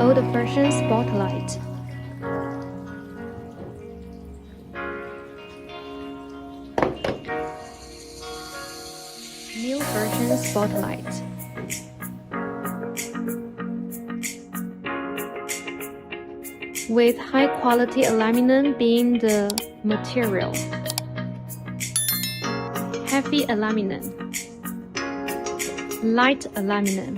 Old version spotlight. New version spotlight. With high quality aluminum being the material. Heavy aluminum. Light aluminum.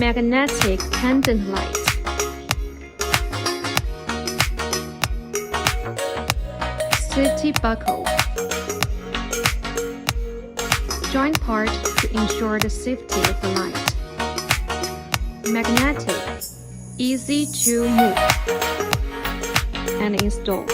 Magnetic pendant light. Safety buckle. Joint part to ensure the safety of the light. Magnetic, easy to move and install.